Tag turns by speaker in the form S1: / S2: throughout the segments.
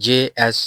S1: JS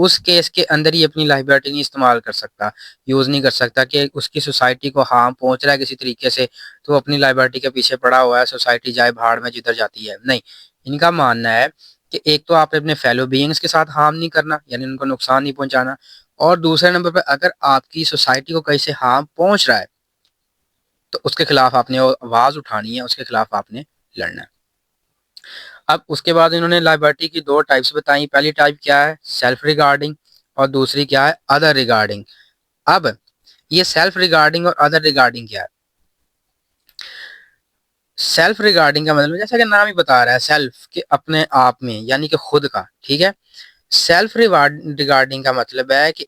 S1: اس case کے اندر ہی اپنی liability نہیں استعمال کر سکتا، یوز نہیں کر سکتا کہ اس کی سوسائٹی کو ہارم پہنچ رہا ہے کسی طریقے سے تو اپنی لائبلٹی کے پیچھے پڑا ہوا ہے، سوسائٹی جائے بھاڑ میں جدھر جاتی ہے، نہیں۔ ان کا ماننا ہے کہ ایک تو آپ اپنے فیلو بینگز کے ساتھ ہارم نہیں کرنا، یعنی ان کو نقصان نہیں پہنچانا، اور دوسرے نمبر پہ اگر آپ کی سوسائٹی کو کہیں سے ہارم پہنچ رہا ہے تو اس کے خلاف آپ نے آواز اٹھانی ہے، اس کے خلاف آپ نے لڑنا ہے۔ اب اس کے بعد انہوں نے لائبلٹی کی دو ٹائپس بتائیں، پہلی ٹائپ کیا ہے، سیلف ریگارڈنگ، اور دوسری کیا ہے، ادر ریگارڈنگ۔ اب یہ سیلف ریگارڈنگ اور ادر ریگارڈنگ کیا ہے؟ سیلف ریگارڈنگ کا مطلب جیسا کہ نام ہی بتا رہا ہے، سیلف کہ اپنے آپ میں، یعنی کہ خود کا، ٹھیک ہے۔ سیلف ریگارڈنگ کا مطلب ہے کہ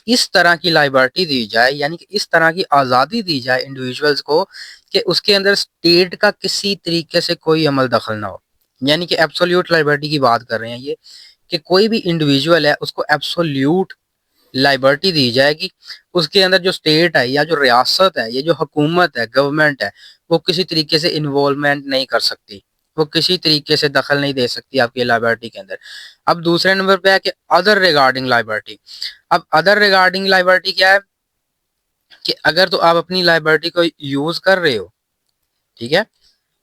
S1: اس طرح کی لائبلٹی دی جائے، یعنی کہ اس طرح کی آزادی دی جائے انڈیویجولز کو کہ اس کے اندر اسٹیٹ کا کسی طریقے سے کوئی عمل دخل نہ ہو، یعنی کہ ایبسولوٹ لائبلٹی کی بات کر رہے ہیں یہ، کہ کوئی بھی انڈیویجول ہے اس کو ایبسولوٹ لائبلٹی دی جائے گی، اس کے اندر جو اسٹیٹ ہے یا جو ریاست ہے، یہ جو حکومت ہے، گورنمنٹ ہے، وہ کسی طریقے سے انوالومنٹ نہیں کر سکتی، وہ کسی طریقے سے دخل نہیں دے سکتی آپ کی لائبلٹی کے اندر۔ اب دوسرے نمبر پہ ہے کہ ادر ریگارڈنگ لائبلٹی۔ اب ادر ریگارڈنگ لائبلٹی کیا ہے کہ اگر تو آپ اپنی لائبلٹی کو یوز کر رہے ہو، ٹھیک ہے،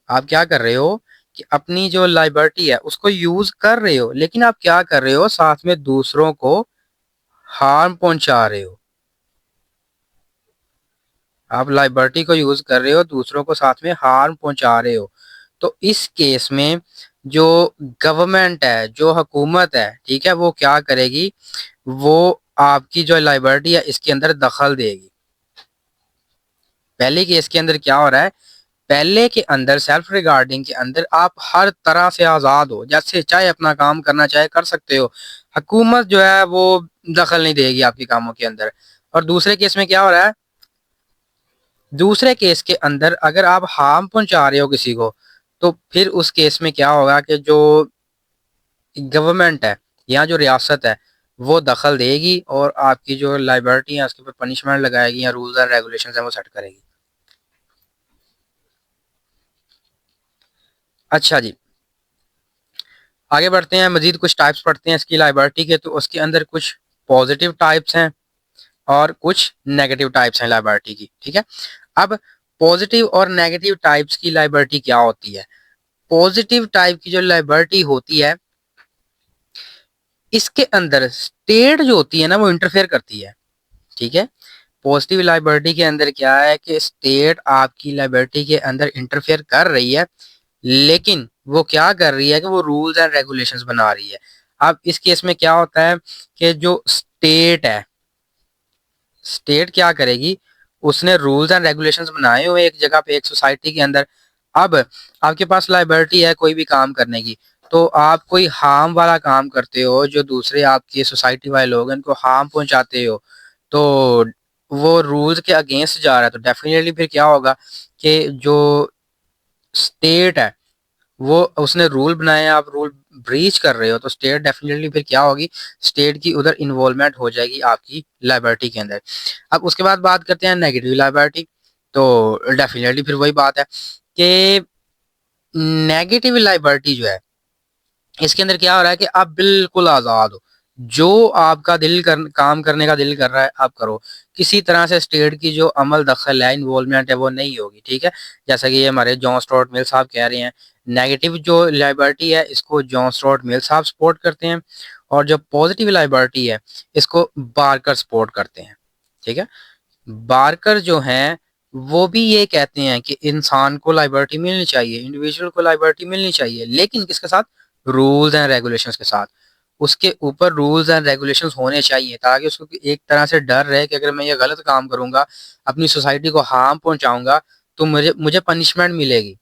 S1: آپ کیا کر رہے ہو کہ اپنی جو لائبلٹی ہے اس کو یوز کر رہے ہو، لیکن آپ کیا کر رہے ہو، ساتھ میں دوسروں کو ہارم پہنچا رہے ہو۔ آپ لائبلٹی کو یوز کر رہے ہو، دوسروں کو ساتھ میں ہارم پہنچا رہے ہو، تو اس کیس میں جو گورنمنٹ ہے، جو حکومت ہے، ٹھیک ہے، وہ کیا کرے گی، وہ آپ کی جو لائبلٹی ہے اس کے اندر دخل دے گی۔ پہلے کیس کے اندر کیا ہو رہا ہے، پہلے کے اندر سیلف ریگارڈنگ کے اندر آپ ہر طرح سے آزاد ہو، جیسے چاہے اپنا کام کرنا چاہے کر سکتے ہو، حکومت جو ہے وہ دخل نہیں دے گی آپ کے کاموں کے اندر۔ اور دوسرے کیس میں کیا ہو رہا ہے، دوسرے کیس کے اندر اگر آپ ہارم پہنچا رہے ہو کسی کو تو پھر اس کیس میں کیا ہوگا کہ جو گورنمنٹ ہے یا جو ریاست ہے وہ دخل دے گی اور آپ کی جو لائبلٹی ہے اس کے اوپر پنشمنٹ لگائے گی یا رولز اینڈ ریگولیشنز ہیں وہ سیٹ کرے گی۔ اچھا جی، آگے بڑھتے ہیں، مزید کچھ ٹائپس پڑھتے ہیں اس کی لائبلٹی کے، تو اس کے اندر کچھ پازیٹیو ٹائپس ہیں اور کچھ نیگیٹو ٹائپس ہیں لائبلٹی کی، ٹھیک ہے۔ اب پازیٹیو اور نیگیٹو ٹائپس کی لائبلٹی کیا ہوتی ہے؟ پازیٹیو ٹائپ کی جو لائبلٹی ہوتی ہے اس کے اندر اسٹیٹ جو ہوتی ہے نا وہ انٹرفیئر کرتی ہے، ٹھیک ہے۔ پازیٹیو لائبلٹی کے اندر کیا ہے کہ اسٹیٹ آپ کی لائبلٹی کے اندر انٹرفیئر کر رہی ہے، لیکن وہ کیا کر رہی ہے کہ وہ رولز اینڈ ریگولیشنز بنا رہی ہے۔ اب اس کیس میں کیا ہوتا ہے کہ جو اسٹیٹ ہے، اسٹیٹ کیا کرے گی، اس نے رولز اینڈ ریگولیشنز بنائے ہوئے ایک جگہ پہ ایک سوسائٹی کے اندر۔ اب آپ کے پاس لائبلٹی ہے کوئی بھی کام کرنے کی، تو آپ کوئی ہارم والا کام کرتے ہو، جو دوسرے آپ کی سوسائٹی والے لوگ ہیں ان کو ہارم پہنچاتے ہو، تو وہ رولز کے اگینسٹ جا رہا ہے، تو ڈیفینیٹلی پھر کیا ہوگا کہ جو اسٹیٹ ہے وہ اس نے رول بنائے ہیں، آپ رول بریچ کر رہے ہو، تو اسٹیٹ ڈیفینیٹلی پھر کیا ہوگی، اسٹیٹ کی ادھر انوالومنٹ ہو جائے گی آپ کی لائبلٹی کے اندر۔ اب اس کے بعد بات کرتے ہیں نیگیٹو لائبلٹی، تو ڈیفینیٹلی پھر وہی بات ہے کہ نیگیٹو لائبلٹی جو ہے اس کے اندر کیا ہو رہا ہے کہ آپ بالکل آزاد ہو، جو آپ کا کام کرنے کا دل کر رہا ہے آپ کرو، کسی طرح سے اسٹیٹ کی جو عمل دخل ہے، انوالومنٹ ہے، وہ نہیں ہوگی، ٹھیک ہے۔ جیسا کہ یہ ہمارے جان اسٹورٹ مل صاحب کہہ رہے ہیں، نیگیٹو جو لائبلٹی ہے اس کو جان اسٹورٹ مل صاحب سپورٹ کرتے ہیں، اور جو پازیٹیو لائبلٹی ہے اس کو بارکر سپورٹ کرتے ہیں، ٹھیک ہے۔ بارکر جو ہیں وہ بھی یہ کہتے ہیں کہ انسان کو لائبلٹی ملنی چاہیے، انڈیویجول کو لائبلٹی ملنی چاہیے، لیکن کس کے ساتھ، رولز اینڈ ریگولیشنز کے ساتھ۔ اس کے اوپر رولز اینڈ ریگولیشنز ہونے چاہیے تاکہ اس کو ایک طرح سے ڈر رہے کہ اگر میں یہ غلط کام کروں گا، اپنی سوسائٹی کو ہارم پہنچاؤں گا، تو مجھے پنشمنٹ ملے گی،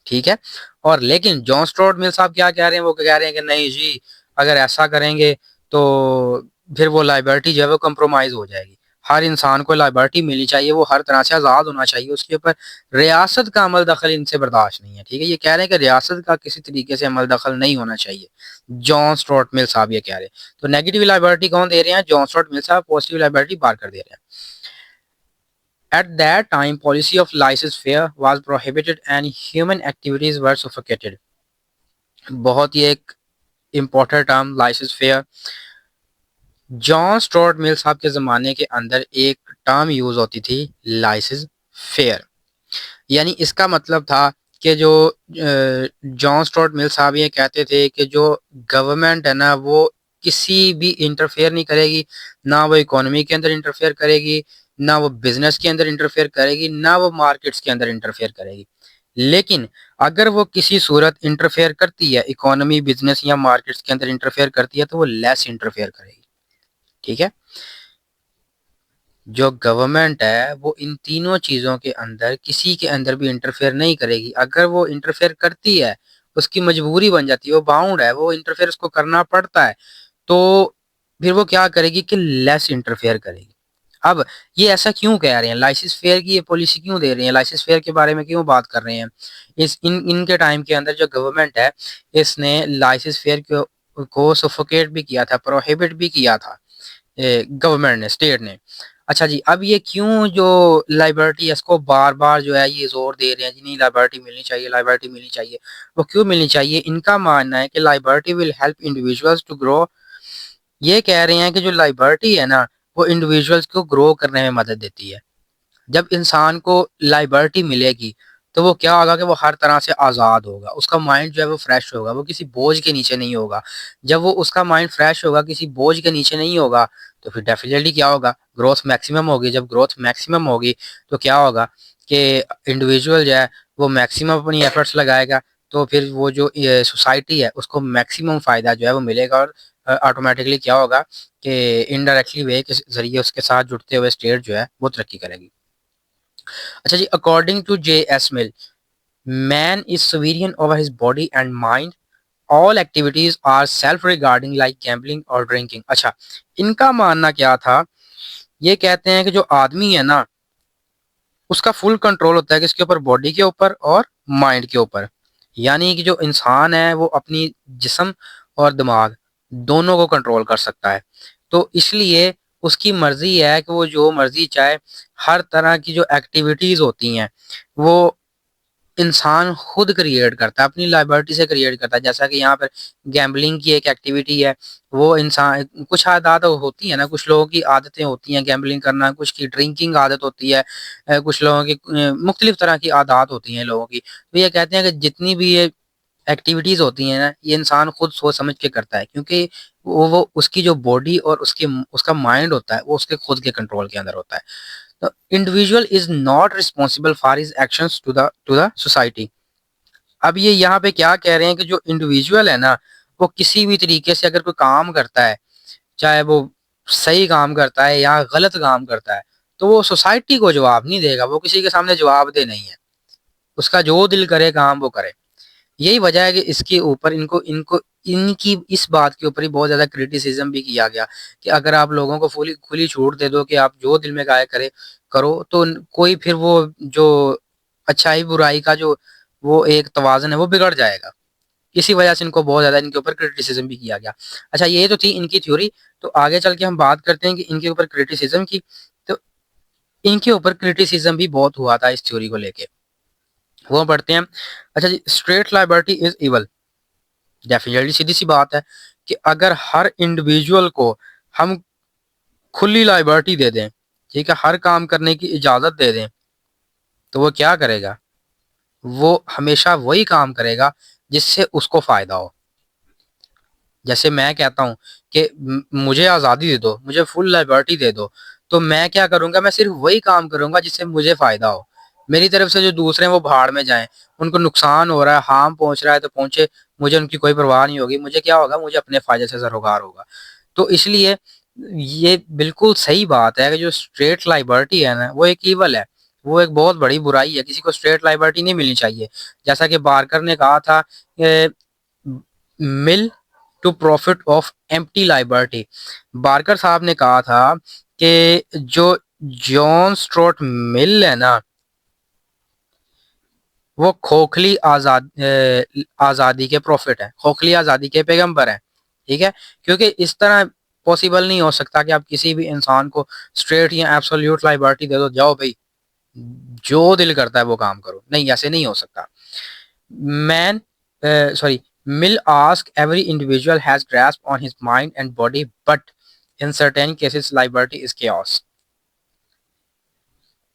S1: ٹھیک ہے۔ اور لیکن جان اسٹورٹ مل صاحب کیا کہہ رہے ہیں، وہ کہہ رہے ہیں کہ نہیں جی، اگر ایسا کریں گے تو پھر وہ لائبلٹی جو ہے وہ کمپرومائز ہو جائے گی۔ ہر انسان کو لائبلٹی ملنی چاہیے، وہ ہر طرح سے آزاد ہونا چاہیے، اس کے اوپر ریاست کا عمل دخل ان سے برداشت نہیں ہے، ٹھیک ہے۔ یہ کہہ رہے ہیں کہ ریاست کا کسی طریقے سے عمل دخل نہیں ہونا چاہیے، جان اسٹورٹ مل صاحب یہ کہہ رہے ہیں۔ تو نیگیٹو لائبلٹی کون دے رہے ہیں، جان اسٹورٹ مل صاحب، پازیٹیو لائبلٹی بارکر دے رہے ہیں۔ At that time, policy of laissez-faire was prohibited and human activities were suffocated. بہت ہی ایک امپورٹنٹ ٹرم لائسنس فیئر. جان اسٹورٹ مل صاحب کے زمانے کے اندر ایک ٹرم یوز ہوتی تھی لائسنس فیئر. یعنی اس کا مطلب تھا کہ جو جان اسٹورٹ مل صاحب یہ کہتے تھے کہ جو گورنمنٹ ہے نا وہ کسی بھی انٹرفیئر نہیں کرے گی, نہ وہ اکانومی کے اندر انٹرفیئر کرے گی, نہ وہ بزنس کے اندر انٹرفیئر کرے گی, نہ وہ مارکیٹس کے اندر انٹرفیئر کرے گی. لیکن اگر وہ کسی صورت انٹرفیئر کرتی ہے اکانومی, بزنس یا مارکیٹس کے اندر انٹرفیئر کرتی ہے تو وہ لیس انٹرفیئر کرے گی. ٹھیک ہے, جو گورنمنٹ ہے وہ ان تینوں چیزوں کے اندر کسی کے اندر بھی انٹرفیئر نہیں کرے گی. اگر وہ انٹرفیئر کرتی ہے اس کی مجبوری بن جاتی ہے, وہ باؤنڈ ہے, وہ انٹرفیئر اس کو کرنا پڑتا ہے, تو پھر وہ کیا کرے گی کہ لیس انٹرفیئر کرے گی. اب یہ ایسا کیوں کہہ رہے ہیں, لائسنس فیئر کی یہ پالیسی کیوں دے رہے ہیں, لائسنس فیئر کے بارے میں کیوں بات کر رہے ہیں. ان کے ٹائم کے اندر جو گورنمنٹ ہے اس نے لائسنس فیئر کو سفوکیٹ بھی کیا تھا, پروہیبٹ بھی کیا تھا گورنمنٹ نے, اسٹیٹ نے. اچھا جی, اب یہ کیوں جو لائبرٹی ہے اس کو بار بار جو ہے یہ زور دے رہے ہیں جی نہیں لائبرٹی ملنی چاہیے, لائبرٹی ملنی چاہیے. وہ کیوں ملنی چاہیے؟ ان کا ماننا ہے کہ liberty will help individuals to grow. یہ کہہ رہے ہیں کہ جو لائبرٹی ہے نا وہ انڈیویجولس کو گرو کرنے میں مدد دیتی ہے. جب انسان کو لائبرٹی ملے گی تو وہ کیا ہوگا کہ وہ ہر طرح سے آزاد ہوگا, اس کا مائنڈ جو ہے وہ فریش ہوگا, وہ کسی بوجھ کے نیچے نہیں ہوگا. جب وہ اس کا مائنڈ فریش ہوگا, کسی بوجھ کے نیچے نہیں ہوگا, تو پھر ڈیفینیٹلی کیا ہوگا, گروتھ میکسیمم ہوگی. جب گروتھ میکسیمم ہوگی تو کیا ہوگا کہ انڈیویجول جو ہے وہ میکسیمم اپنی ایفرٹس لگائے گا, تو پھر وہ جو سوسائٹی ہے اس کو میکسیمم فائدہ جو ہے وہ ملے گا, اور آٹومیٹکلی کیا ہوگا کہ انڈائریکٹلی وے کے ذریعے اس کے ساتھ جڑتے ہوئے اسٹیٹ جو ہے وہ ترقی کرے گی. اچھا جی, according to J S Mill, man is sovereign over his body and mind, all activities are self regarding like gambling اور ڈرنکنگ. اچھا, ان کا ماننا کیا تھا, یہ کہتے ہیں کہ جو آدمی ہے نا اس کا فل کنٹرول ہوتا ہے کس کے اوپر, باڈی کے اوپر اور مائنڈ کے اوپر. یعنی کہ جو انسان ہے وہ اپنی جسم اور دماغ دونوں کو کنٹرول کر سکتا ہے. تو اس لیے اس کی مرضی ہے کہ وہ جو مرضی چاہے, ہر طرح کی جو ایکٹیویٹیز ہوتی ہیں وہ انسان خود کریٹ کرتا ہے, اپنی لائبرٹی سے کریٹ کرتا ہے. جیسا کہ یہاں پر گیمبلنگ کی ایک ایکٹیویٹی ہے, وہ انسان کچھ عادات ہوتی ہیں نا, کچھ لوگوں کی عادتیں ہوتی ہیں گیمبلنگ کرنا, کچھ کی ڈرنکنگ عادت ہوتی ہے, کچھ لوگوں کی مختلف طرح کی عادات ہوتی ہیں لوگوں کی. تو یہ کہتے ہیں کہ جتنی بھی یہ ایکٹیویٹیز ہوتی ہیں نا یہ انسان خود سوچ سمجھ کے کرتا ہے, کیونکہ وہ اس کی جو باڈی اور اس کا مائنڈ ہوتا ہے وہ اس کے خود کے کنٹرول کے اندر ہوتا ہے. تو individual is not responsible for his actions to the society. اب یہ یہاں پہ کیا کہہ رہے ہیں کہ جو انڈیویجول ہے نا وہ کسی بھی طریقے سے اگر کوئی کام کرتا ہے, چاہے وہ صحیح کام کرتا ہے یا غلط کام کرتا ہے, تو وہ سوسائٹی کو جواب نہیں دے گا, وہ کسی کے سامنے جواب دہ نہیں ہے, اس کا جو دل کرے کام وہ کرے. یہی وجہ ہے کہ اس کے اوپر ان کی اس بات کے اوپر ہی بہت زیادہ کریٹیسزم بھی کیا گیا کہ اگر آپ لوگوں کو کھلی چھوٹ دے دو کہ آپ جو دل میں گائے کرو, تو کوئی پھر وہ جو اچھائی برائی کا جو وہ ایک توازن ہے وہ بگڑ جائے گا. اسی وجہ سے ان کو بہت زیادہ ان کے اوپر کریٹیسزم بھی کیا گیا. اچھا, یہ تو تھی ان کی تھیوری. تو آگے چل کے ہم بات کرتے ہیں کہ ان کے اوپر کریٹیسزم کی. تو ان کے اوپر کریٹیسزم بھی بہت ہوا تھا اس تھیوری کو لے کے, وہ پڑھتے ہیں. اچھا جی, اسٹریٹ لائبرٹی از ایول. ڈیفینیٹلی سیدھی سی بات ہے کہ اگر ہر انڈیویجول کو ہم کھلی لائبرٹی دے دیں, ٹھیک ہے, ہر کام کرنے کی اجازت دے دیں, تو وہ کیا کرے گا, وہ ہمیشہ وہی کام کرے گا جس سے اس کو فائدہ ہو. جیسے میں کہتا ہوں کہ مجھے آزادی دے دو, مجھے فل لائبرٹی دے دو, تو میں کیا کروں گا, میں صرف وہی کام کروں گا جس سے مجھے فائدہ ہو. میری طرف سے جو دوسرے ہیں وہ بھاڑ میں جائیں, ان کو نقصان ہو رہا ہے, ہارم پہنچ رہا ہے تو پہنچے, مجھے ان کی کوئی پرواہ نہیں ہوگی. مجھے کیا ہوگا, مجھے اپنے فائدے سے زروگار ہوگا. تو اس لیے یہ بالکل صحیح بات ہے کہ جو اسٹریٹ لائبرٹی ہے نا وہ ایک ایول ہے, وہ ایک بہت بڑی برائی ہے. کسی کو اسٹریٹ لائبرٹی نہیں ملنی چاہیے. جیسا کہ بارکر نے کہا تھا مل to prophet of empty لائبرٹی. Barker صاحب نے کہا تھا کہ جو جان اسٹروٹ مل ہے نا وہ کھوکھلی آزادی کے پروفٹ ہیں, کھوکھلی آزادی کے پیغمبر ہیں. ٹھیک ہے, کیونکہ اس طرح پاسبل نہیں ہو سکتا کہ آپ کسی بھی انسان کو اسٹریٹ یا ایبسولوٹ لائبرٹی دے دو, جاؤ بھائی جو دل کرتا ہے وہ کام کرو. نہیں, ایسے نہیں ہو سکتا. مین Mill asked every individual has grasp on his mind and body, but in certain cases liability is chaos.